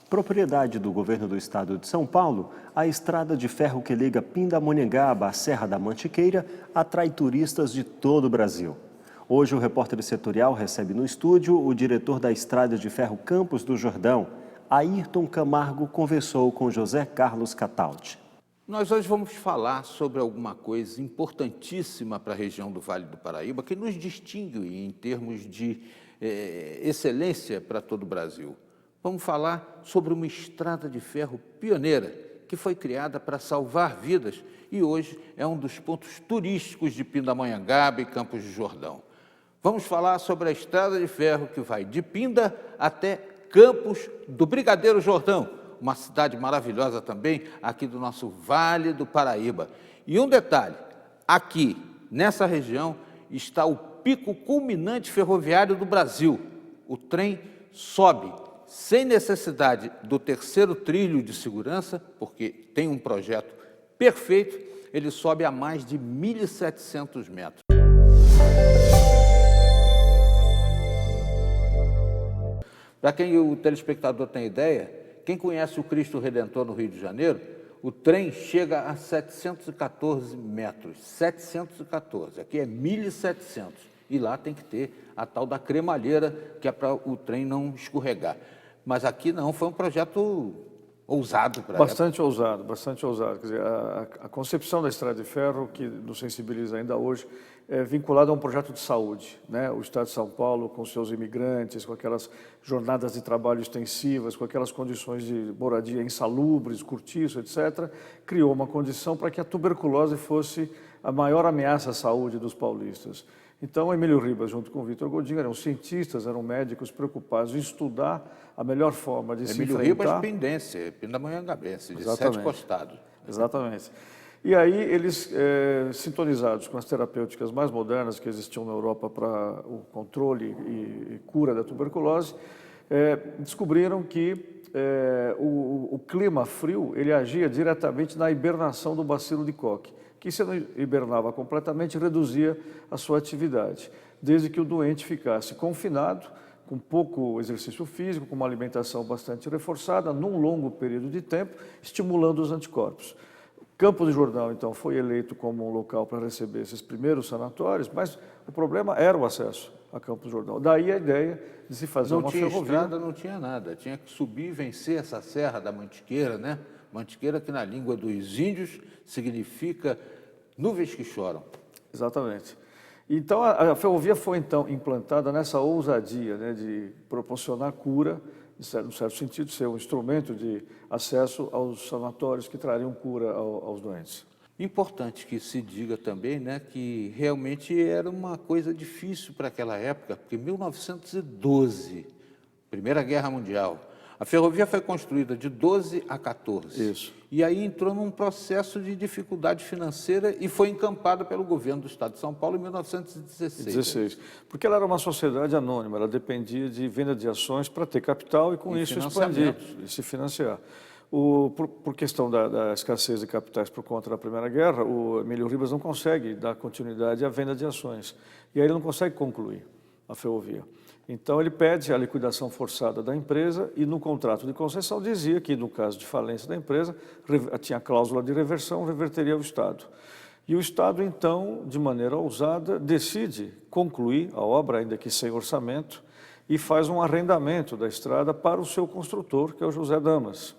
Propriedade do governo do estado de São Paulo, a estrada de ferro que liga Pindamonhangaba à Serra da Mantiqueira atrai turistas de todo o Brasil. Hoje, o repórter setorial recebe no estúdio o diretor da Estrada de Ferro Campos do Jordão. Ayrton Camargo conversou com José Carlos Cataldi. Nós hoje vamos falar sobre alguma coisa importantíssima para a região do Vale do Paraíba, que nos distingue em termos de excelência para todo o Brasil. Vamos falar sobre uma estrada de ferro pioneira, que foi criada para salvar vidas e hoje é um dos pontos turísticos de Pindamonhangaba e Campos do Jordão. Vamos falar sobre a estrada de ferro que vai de Pinda até Campos do Brigadeiro Jordão, uma cidade maravilhosa também aqui do nosso Vale do Paraíba. E um detalhe, aqui nessa região está o pico culminante ferroviário do Brasil. O trem sobe sem necessidade do terceiro trilho de segurança, porque tem um projeto perfeito, ele sobe a mais de 1.700 metros. Para quem o telespectador tem ideia, quem conhece o Cristo Redentor no Rio de Janeiro, o trem chega a 714 metros, 714, aqui é 1.700, e lá tem que ter a tal da cremalheira, que é para o trem não escorregar. Mas aqui não, foi um projeto ousado para Bastante ousado, bastante ousado. Quer dizer, a concepção da estrada de ferro, que nos sensibiliza ainda hoje, é vinculada a um projeto de saúde, né? O Estado de São Paulo, com seus imigrantes, com aquelas jornadas de trabalho extensivas, com aquelas condições de moradia insalubres, cortiço, etc., criou uma condição para que a tuberculose fosse a maior ameaça à saúde dos paulistas. Então, Emílio Ribas, junto com o Vitor Godinho, eram cientistas, eram médicos preocupados em estudar a melhor forma de se enfrentar... Emílio Ribas, pindense, pindamonhangabense, de Sete Costados. Exatamente. E aí eles, sintonizados com as terapêuticas mais modernas que existiam na Europa para o controle e cura da tuberculose, descobriram que o clima frio ele agia diretamente na hibernação do bacilo de Koch, que se não hibernava completamente, reduzia a sua atividade, desde que o doente ficasse confinado, com pouco exercício físico, com uma alimentação bastante reforçada, num longo período de tempo, estimulando os anticorpos. Campos do Jordão, então, foi eleito como um local para receber esses primeiros sanatórios, mas o problema era o acesso a Campos do Jordão. Daí a ideia de se fazer uma ferrovia. Não tinha estrada, não tinha nada, tinha que subir e vencer essa Serra da Mantiqueira, né? Mantiqueira, que na língua dos índios significa nuvens que choram. Exatamente. Então, a ferrovia foi, então, implantada nessa ousadia, né, de proporcionar cura, no certo sentido, ser um instrumento de acesso aos sanatórios que trariam cura aos doentes. Importante que se diga também, né, que realmente era uma coisa difícil para aquela época, porque em 1912, Primeira Guerra Mundial, a ferrovia foi construída de 12 a 14. Isso. E aí entrou num processo de dificuldade financeira e foi encampada pelo governo do Estado de São Paulo em 1916. Porque ela era uma sociedade anônima, ela dependia de venda de ações para ter capital e com isso expandir e se financiar. Por questão da escassez de capitais por conta da Primeira Guerra, o Emílio Ribas não consegue dar continuidade à venda de ações. E aí ele não consegue concluir a ferrovia. Então, ele pede a liquidação forçada da empresa e, no contrato de concessão, dizia que, no caso de falência da empresa, tinha cláusula de reversão, reverteria ao Estado. E o Estado, então, de maneira ousada, decide concluir a obra, ainda que sem orçamento, e faz um arrendamento da estrada para o seu construtor, que é o José Damas.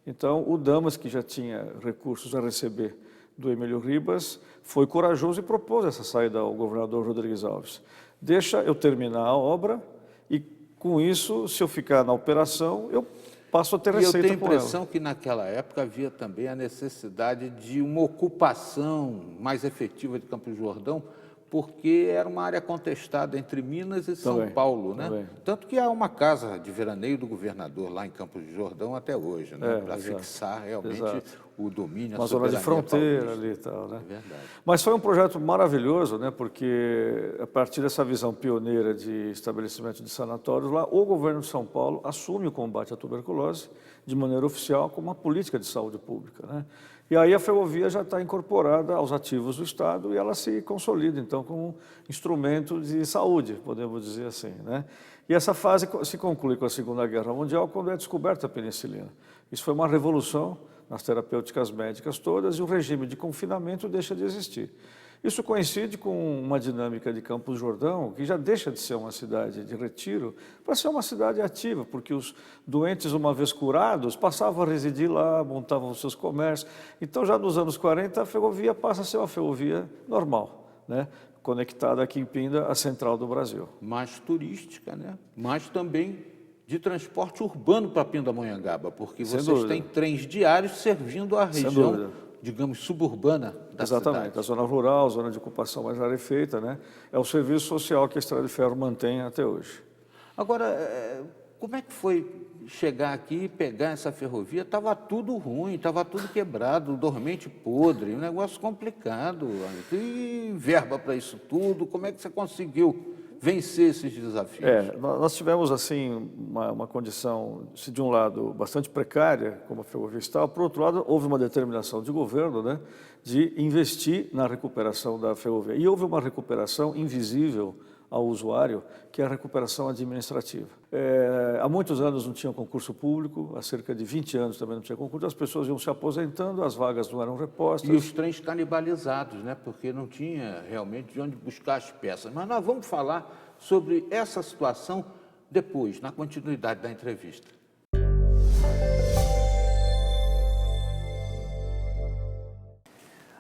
Então, o Damas, que já tinha recursos a receber do Emílio Ribas, foi corajoso e propôs essa saída ao governador Rodrigues Alves. Deixa eu terminar a obra e, com isso, se eu ficar na operação, eu passo a ter receita com ela. E eu tenho a impressão que naquela época havia também a necessidade de uma ocupação mais efetiva de Campos do Jordão, porque era uma área contestada entre Minas e São Paulo, né? Também. Tanto que há uma casa de veraneio do governador lá em Campos do Jordão até hoje, né? Para fixar realmente o domínio, uma zona de fronteira ali e tal, né? É verdade. Mas foi um projeto maravilhoso, né? Porque a partir dessa visão pioneira de estabelecimento de sanatórios lá, o governo de São Paulo assume o combate à tuberculose de maneira oficial como uma política de saúde pública, né? E aí a ferrovia já está incorporada aos ativos do Estado e ela se consolida, então, como um instrumento de saúde, podemos dizer assim, né? E essa fase se conclui com a Segunda Guerra Mundial, quando é descoberta a penicilina. Isso foi uma revolução nas terapêuticas médicas todas e o regime de confinamento deixa de existir. Isso coincide com uma dinâmica de Campos do Jordão, que já deixa de ser uma cidade de retiro para ser uma cidade ativa, porque os doentes, uma vez curados, passavam a residir lá, montavam os seus comércios. Então, já nos anos 40, a ferrovia passa a ser uma ferrovia normal, né? Conectada aqui em Pinda à central do Brasil. Mais turística, né? Mas também de transporte urbano para Pindamonhangaba, porque vocês têm trens diários servindo a região, digamos, suburbana da Exatamente, cidade. a zona rural, a zona de ocupação mais rarefeita, né? É o serviço social que a Estrada de Ferro mantém até hoje. Agora, como é que foi chegar aqui e pegar essa ferrovia? Estava tudo ruim, estava tudo quebrado, dormente podre, um negócio complicado. E verba para isso tudo, como é que você conseguiu vencer esses desafios? Nós tivemos, assim, uma condição, de um lado, bastante precária, como a ferrovia estava, por outro lado, houve uma determinação de governo, né, de investir na recuperação da ferrovia. E houve uma recuperação invisível ao usuário, que é a recuperação administrativa. Há muitos anos não tinha concurso público, há cerca de 20 anos também não tinha concurso, as pessoas iam se aposentando, as vagas não eram repostas. E os trens canibalizados, né? Porque não tinha realmente de onde buscar as peças. Mas nós vamos falar sobre essa situação depois, na continuidade da entrevista.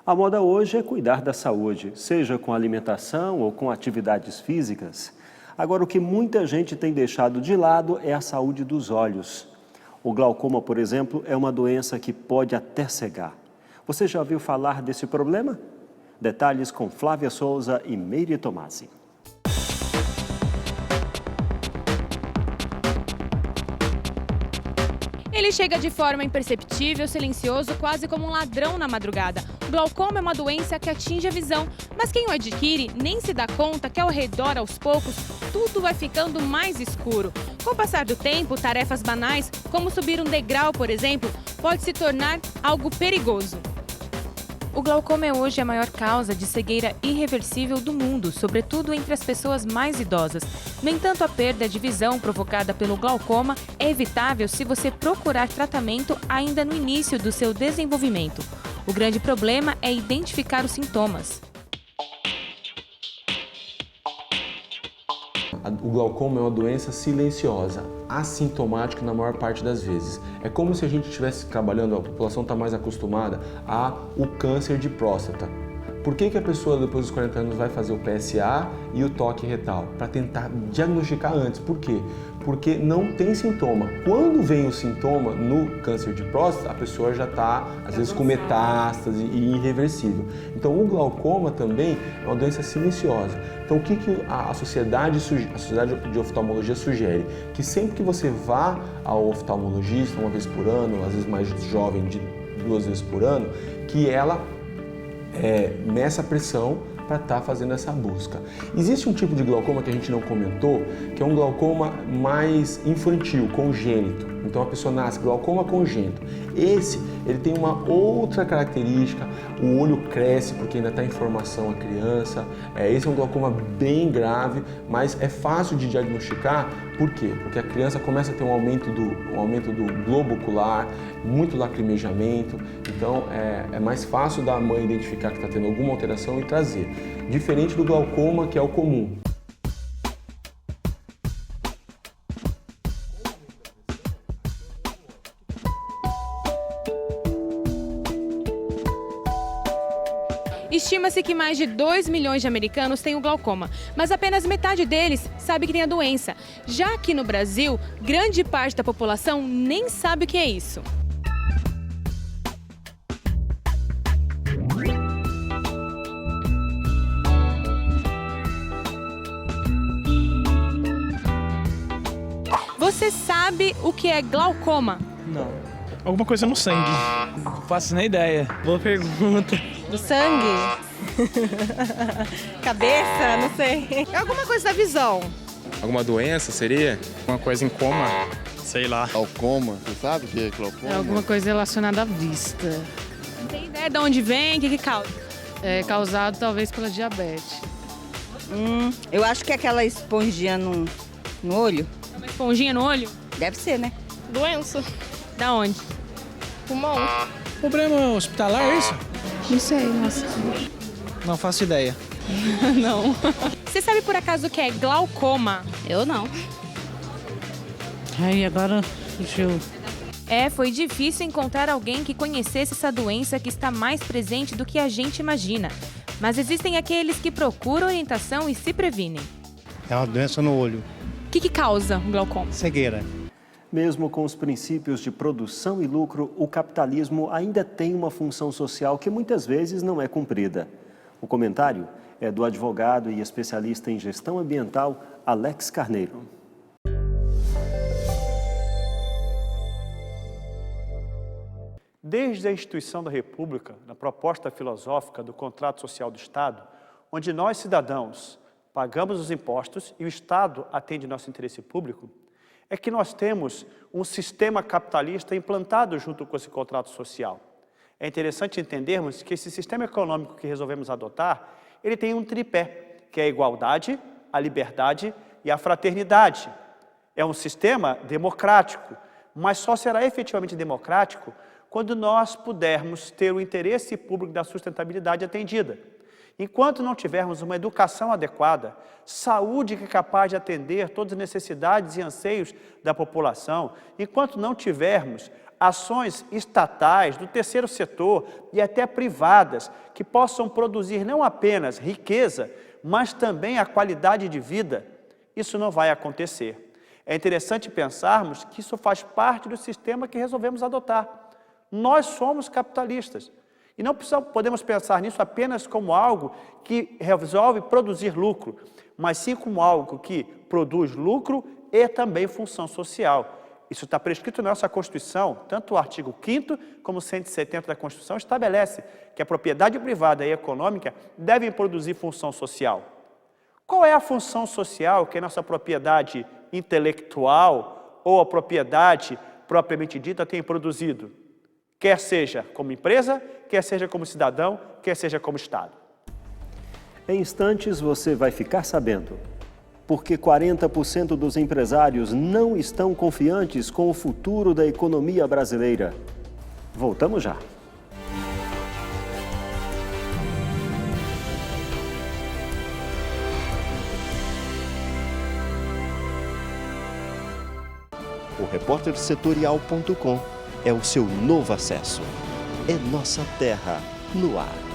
A moda hoje é cuidar da saúde, seja com alimentação ou com atividades físicas. Agora, o que muita gente tem deixado de lado é a saúde dos olhos. O glaucoma, por exemplo, é uma doença que pode até cegar. Você já ouviu falar desse problema? Detalhes com Flávia Souza e Meire Tomasi. Ele chega de forma imperceptível, silencioso, quase como um ladrão na madrugada. O glaucoma é uma doença que atinge a visão, mas quem o adquire nem se dá conta que ao redor, aos poucos, tudo vai ficando mais escuro. Com o passar do tempo, tarefas banais, como subir um degrau, por exemplo, pode se tornar algo perigoso. O glaucoma é hoje a maior causa de cegueira irreversível do mundo, sobretudo entre as pessoas mais idosas. No entanto, a perda de visão provocada pelo glaucoma é evitável se você procurar tratamento ainda no início do seu desenvolvimento. O grande problema é identificar os sintomas. O glaucoma é uma doença silenciosa, assintomática na maior parte das vezes. É como se a gente estivesse trabalhando, a população está mais acostumada ao câncer de próstata. Por que a pessoa depois dos 40 anos vai fazer o PSA e o toque retal? Para tentar diagnosticar antes. Por quê? Porque não tem sintoma. Quando vem o sintoma no câncer de próstata, a pessoa já está, às vezes, com metástase e irreversível. Então, o glaucoma também é uma doença silenciosa. Então, o que a sociedade de oftalmologia sugere? Que sempre que você vá ao oftalmologista, uma vez por ano, às vezes mais jovem, de 2 vezes por ano, que ela meça a pressão para estar fazendo essa busca. Existe um tipo de glaucoma que a gente não comentou, que é um glaucoma mais infantil, congênito. Então a pessoa nasce glaucoma congênito. Ele tem uma outra característica, o olho cresce porque ainda está em formação a criança. Esse é um glaucoma bem grave, mas é fácil de diagnosticar. Por quê? Porque a criança começa a ter um aumento do globo ocular, muito lacrimejamento. Então é mais fácil da mãe identificar que está tendo alguma alteração e trazer. Diferente do glaucoma, que é o comum. Estima-se que mais de 2 milhões de americanos têm o glaucoma, mas apenas metade deles sabe que tem a doença. Já que no Brasil, grande parte da população nem sabe o que é isso. Você sabe o que é glaucoma? Não. Alguma coisa no sangue. Não faço nem ideia. Boa pergunta. Do sangue? Cabeça? Não sei. É alguma coisa da visão. Alguma doença seria? Alguma coisa em coma? Sei lá. Glaucoma, você sabe o que é glaucoma? É alguma coisa relacionada à vista. Não tem ideia de onde vem, o que causa? É causado talvez pela diabetes. Eu acho que é aquela esponjinha no olho. Uma esponjinha no olho? Deve ser, né? Doença. Da onde? Pulmão. Problema hospitalar, é isso? Não sei, nossa. Não faço ideia. Não. Você sabe por acaso o que é glaucoma? Eu não. Aí agora fugiu. Foi difícil encontrar alguém que conhecesse essa doença que está mais presente do que a gente imagina. Mas existem aqueles que procuram orientação e se previnem. É uma doença no olho. O que causa o glaucoma? Cegueira. Mesmo com os princípios de produção e lucro, o capitalismo ainda tem uma função social que muitas vezes não é cumprida. O comentário é do advogado e especialista em gestão ambiental, Alex Carneiro. Desde a instituição da República, na proposta filosófica do contrato social do Estado, onde nós, cidadãos, pagamos os impostos e o Estado atende nosso interesse público, é que nós temos um sistema capitalista implantado junto com esse contrato social. É interessante entendermos que esse sistema econômico que resolvemos adotar, ele tem um tripé, que é a igualdade, a liberdade e a fraternidade. É um sistema democrático, mas só será efetivamente democrático quando nós pudermos ter o interesse público da sustentabilidade atendida. Enquanto não tivermos uma educação adequada, saúde que é capaz de atender todas as necessidades e anseios da população, enquanto não tivermos ações estatais, do terceiro setor e até privadas, que possam produzir não apenas riqueza, mas também a qualidade de vida, isso não vai acontecer. É interessante pensarmos que isso faz parte do sistema que resolvemos adotar. Nós somos capitalistas e não podemos pensar nisso apenas como algo que resolve produzir lucro, mas sim como algo que produz lucro e também função social. Isso está prescrito na nossa Constituição, tanto o artigo 5º como o 170 da Constituição estabelece que a propriedade privada e econômica devem produzir função social. Qual é a função social que a nossa propriedade intelectual ou a propriedade propriamente dita tem produzido? Quer seja como empresa, quer seja como cidadão, quer seja como Estado. Em instantes você vai ficar sabendo. Porque 40% dos empresários não estão confiantes com o futuro da economia brasileira. Voltamos já. O repórtersetorial.com é o seu novo acesso. É nossa terra no ar.